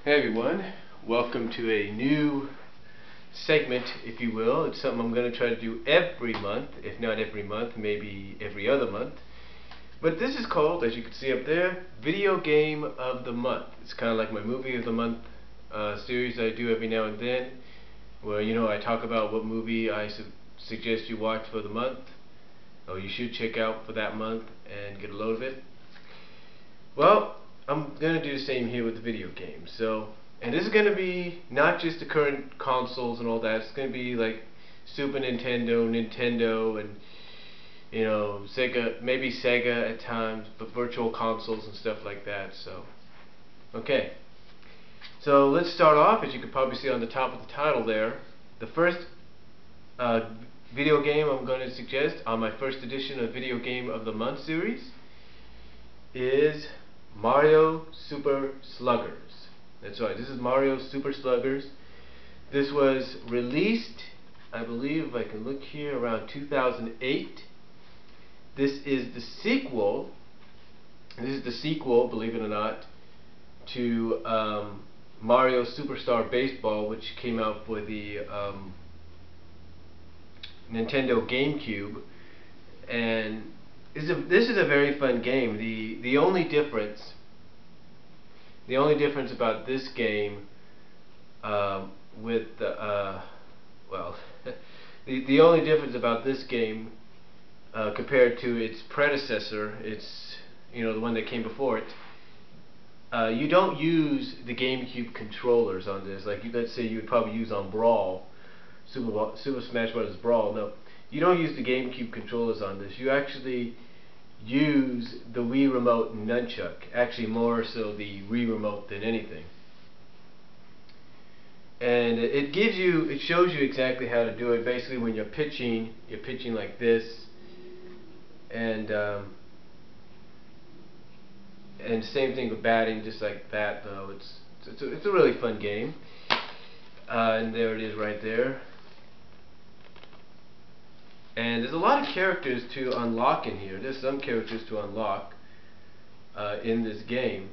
Hey everyone, welcome to a new segment, if you will. It's something I'm going to try to do every month, if not every month, maybe every other month. But this is called, as you can see up there, Video Game of the Month. It's kind of like my Movie of the Month series I do every now and then, where I talk about what movie I suggest you watch for the month, or you should check out for that month and get a load of it. Well, I'm going to do the same here with the video games. And this is going to be not just the current consoles and all that. It's going to be like Super Nintendo, Nintendo, and Sega, maybe Sega at times, but virtual consoles and stuff like that. Okay. So let's start off. As you can probably see on the top of the title there, the first video game I'm going to suggest on my first edition of Video Game of the Month series is Mario Super Sluggers. That's right, this is Mario Super Sluggers. This was released, I believe, if I can look here, around 2008. This is the sequel, believe it or not, to Mario Superstar Baseball, which came out for the Nintendo GameCube. And this is a very fun game. The only difference about this game with the the only difference about this game compared to its predecessor, the one that came before it, you don't use the GameCube controllers on this. Like let's say you would probably use on Brawl, Super Smash Bros. Brawl. No, you don't use the GameCube controllers on this. You actually use the Wii Remote and Nunchuck. Actually, more so the Wii Remote than anything. And it shows you exactly how to do it. Basically, when you're pitching like this, and same thing with batting, just like that. Though it's a really fun game. And there it is right there. And there's a lot of characters to unlock in here. There's some characters to unlock in this game.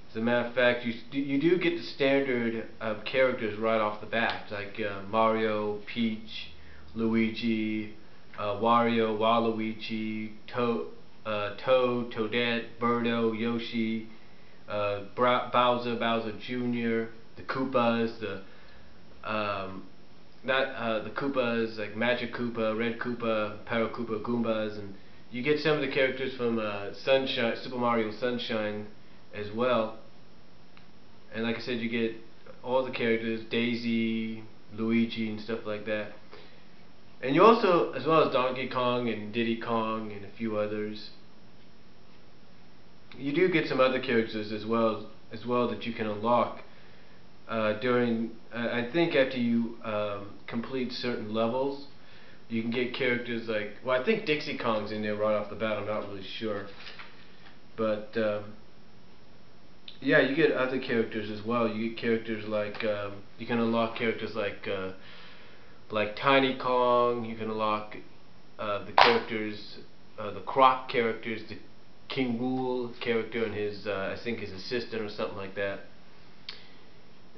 As a matter of fact, you do get the standard characters right off the bat, like Mario, Peach, Luigi, Wario, Waluigi, Toad, Toadette, Birdo, Yoshi, Bowser Jr., the Koopas, the Koopas, like Magic Koopa, Red Koopa, Pyro Koopa, Goombas, and you get some of the characters from Super Mario Sunshine as well. And like I said, you get all the characters, Daisy, Luigi, and stuff like that. And you also, as well as Donkey Kong and Diddy Kong and a few others, you do get some other characters as well that you can unlock. I think after you complete certain levels, you can get characters like, well, I think Dixie Kong's in there right off the bat, I'm not really sure. But yeah, you get other characters as well. You get characters like, you can unlock characters like Tiny Kong. You can unlock the characters, the Croc characters, the King Rool character and his, I think his assistant or something like that,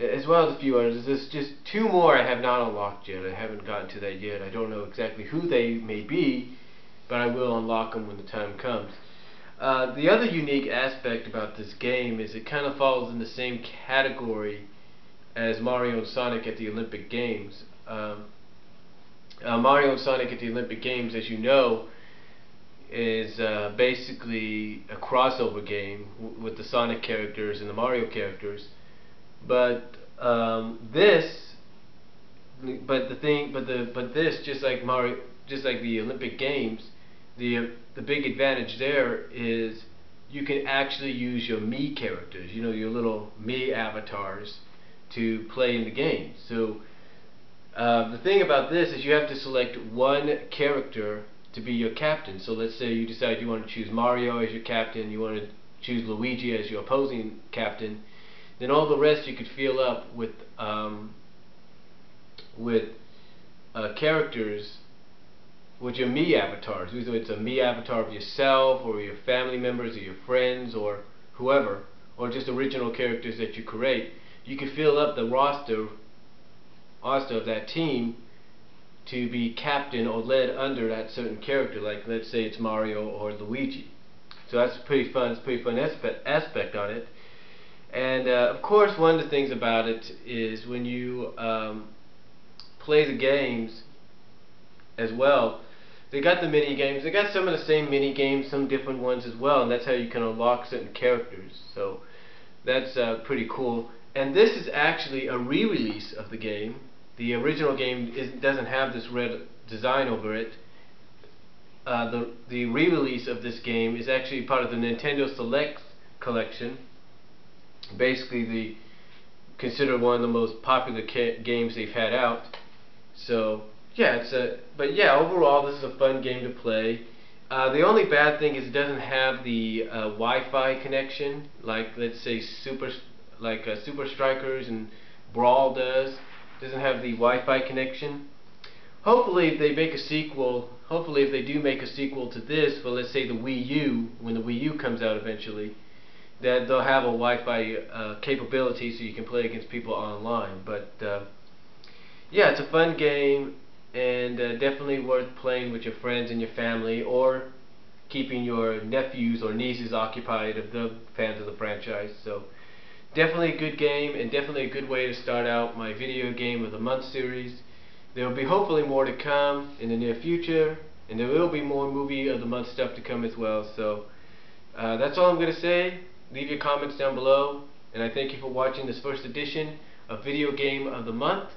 as well as a few others. There's just two more I have not unlocked yet. I haven't gotten to that yet. I don't know exactly who they may be, but I will unlock them when the time comes. The other unique aspect about this game is it kind of falls in the same category as Mario and Sonic at the Olympic Games. Mario and Sonic at the Olympic Games, as you know, is basically a crossover game with the Sonic characters and the Mario characters. But this, just like the Olympic Games, the big advantage there is you can actually use your Mii characters, your little Mii avatars, to play in the game. So the thing about this is you have to select one character to be your captain. So let's say you decide you want to choose Mario as your captain, you want to choose Luigi as your opposing captain. Then all the rest you could fill up with characters with your Mii avatars. Either it's a Mii avatar of yourself or your family members or your friends or whoever, or just original characters that you create, you can fill up the roster of that team to be captain or led under that certain character, like let's say it's Mario or Luigi. So that's pretty fun. It's a pretty fun aspect on it. And of course, one of the things about it is when you play the games as well, they got the mini games. They got some of the same mini games, some different ones as well, and that's how you can unlock certain characters. So that's pretty cool. And this is actually a re-release of the game. The original game doesn't have this red design over it. The re-release of this game is actually part of the Nintendo Selects collection. Basically, considered one of the most popular games they've had out. So yeah, but yeah, overall this is a fun game to play. The only bad thing is it doesn't have the Wi-Fi connection, like let's say Super Strikers and Brawl does. It doesn't have the Wi-Fi connection. Hopefully, if they make a sequel, hopefully if they do make a sequel to this for, let's say, the Wii U, when the Wii U comes out eventually, that they'll have a Wi-Fi capability so you can play against people online. But yeah, it's a fun game, and definitely worth playing with your friends and your family, or keeping your nephews or nieces occupied of the fans of the franchise. So definitely a good game, and definitely a good way to start out my video game of the month series. There will be hopefully more to come in the near future, and there will be more movie of the month stuff to come as well. So that's all I'm going to say. Leave your comments down below, and I thank you for watching this first edition of Video Game of the Month,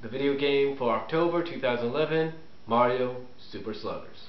the video game for October 2011, Mario Super Sluggers.